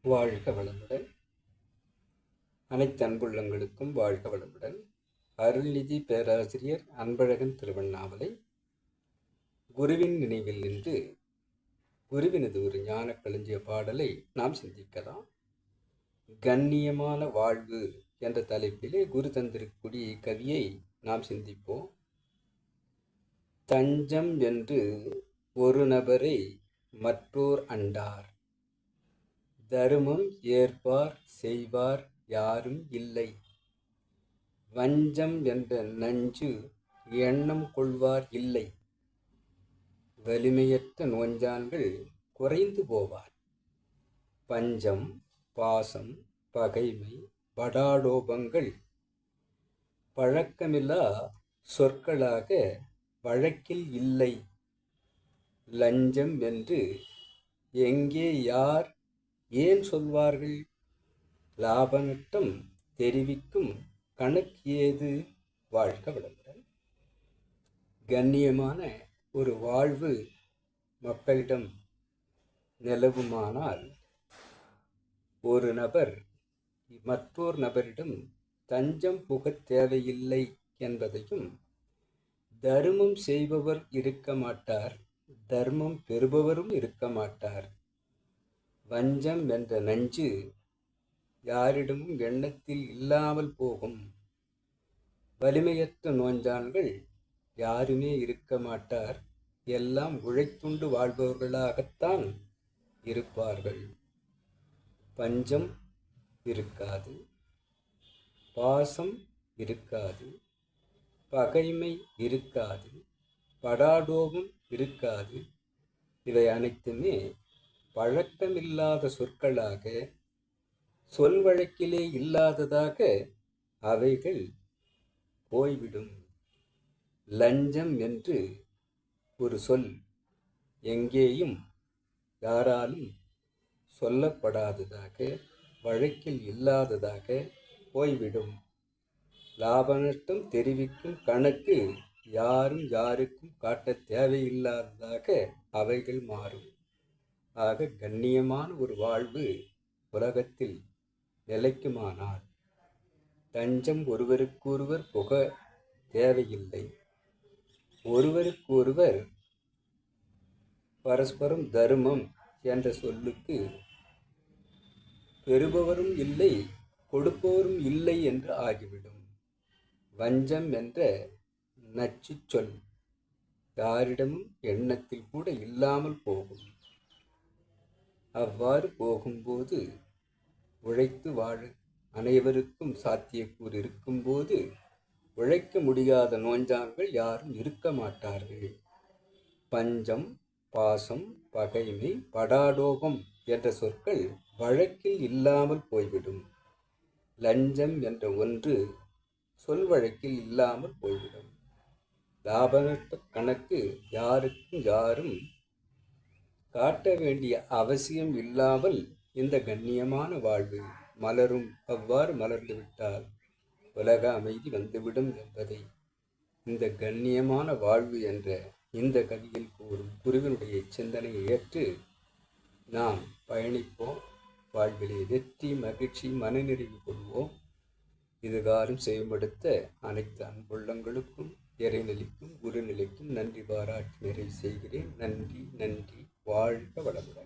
வாழ்க வளமுடன். அனைத்து அன்புள்ளங்களுக்கும் வாழ்க வளமுடன். அருள்நிதி பேராசிரியர் அன்பழகன் திருவண்ணாமலை. குருவின் நினைவில் நின்று குருவினது ஒரு ஞான களஞ்சிய பாடலை நாம் சிந்திக்கலாம். கண்ணியமான வாழ்வு என்ற தலைப்பிலே குரு தந்திருக்கூடிய கவியை நாம் சிந்திப்போம். தஞ்சம் என்று ஒரு நபரை மற்றோர் அண்டார், தருமம் ஏற்பார் செய்வார் யாரும் இல்லை. வஞ்சம் என்ற நஞ்சு எண்ணம் கொள்வார் இல்லை. வலிமையற்ற நோஞ்சான்கள் குறைந்து போவார். பஞ்சம், பாசம், பகைமை, படாடோபங்கள் பழக்கமில்லா சொற்களாக வழக்கில் இல்லை. லஞ்சம் என்று எங்கே யார் ஏன் சொல்வார்கள்? லாப நட்டம் தெரிவிக்கும் கணக்கு ஏது? வாழ்க வளமுடன். கண்ணியமான ஒரு வாழ்வு மக்களிடம் நிலவுமானால் ஒரு நபர் மற்றொரு நபரிடம் தஞ்சம் புகத் தேவையில்லை என்பதையும், தர்மம் செய்பவர் இருக்க மாட்டார், தர்மம் பெறுபவரும் இருக்க மாட்டார். வஞ்சம் என்ற நஞ்சு யாரிடமும் எண்ணத்தில் இல்லாமல் போகும். வலிமையற்ற நோஞ்சான்கள் யாருமே இருக்க மாட்டார். எல்லாம் உழைத்துண்டு வாழ்பவர்களாகத்தான் இருப்பார்கள். பஞ்சம் இருக்காது, பாசம் இருக்காது, பகைமை இருக்காது, படாடோபம் இருக்காது. இவை அனைத்துமே பழக்கமில்லாத சொற்களாக, சொல் வழக்கிலே இல்லாததாக அவைகள் போய்விடும். லஞ்சம் என்று ஒரு சொல் எங்கேயும் யாராலும் சொல்லப்படாததாக, வழக்கில் இல்லாததாக போய்விடும். லாப நஷ்டம் தெரிவிக்கும் கணக்கு யாரும் யாருக்கும் காட்ட தேவையில்லாததாக அவைகள் மாறும். ஆக கண்ணியமான ஒரு வாழ்வு உலகத்தில் நிலைக்குமானால் தஞ்சம் ஒருவருக்கொருவர் புக தேவையில்லை. ஒருவருக்கொருவர் பரஸ்பரம் தர்மம் என்ற சொல்லுக்கு பெறுபவரும் இல்லை, கொடுப்பவரும் இல்லை என்று ஆகிவிடும். வஞ்சம் என்ற நச்சு சொல் யாரிடமும் எண்ணத்தில் கூட இல்லாமல் போகும். அவ்வாறு போகும்போது உழைத்து வாழ அனைவருக்கும் சாத்தியக்கூறு இருக்கும்போது உழைக்க முடியாத நோஞ்சான்கள் யாரும் இருக்க மாட்டார்கள். பஞ்சம், பாசம், பகைமை, படாடோபம் என்ற சொற்கள் வழக்கில் இல்லாமல் போய்விடும். லஞ்சம் என்ற ஒன்று சொல் வழக்கில் இல்லாமல் போய்விடும். லாப நஷ்ட கணக்கு யாருக்கும் யாரும் காட்ட வேண்டிய அவசியம் இல்லாமல் இந்த கண்ணியமான வாழ்வு மலரும். அவ்வாறு மலர்ந்துவிட்டால் உலக அமைதி வந்துவிடும் என்பதை இந்த கண்ணியமான வாழ்வு என்ற இந்த கவியில் கூறும் குருவினுடைய சிந்தனையை ஏற்று நாம் பயணிப்போம். வாழ்விலே வெற்றி, மகிழ்ச்சி, மனநிறைவு கொள்வோம். இதுகாரும் செயல்படுத்த அனைத்து அன்புள்ளங்களுக்கும், இறைநிலைக்கும், குருநிலைக்கும் நன்றி பாராட்டி நிறைவு செய்கிறேன். நன்றி, நன்றி. வாழ்க வளமுடன்.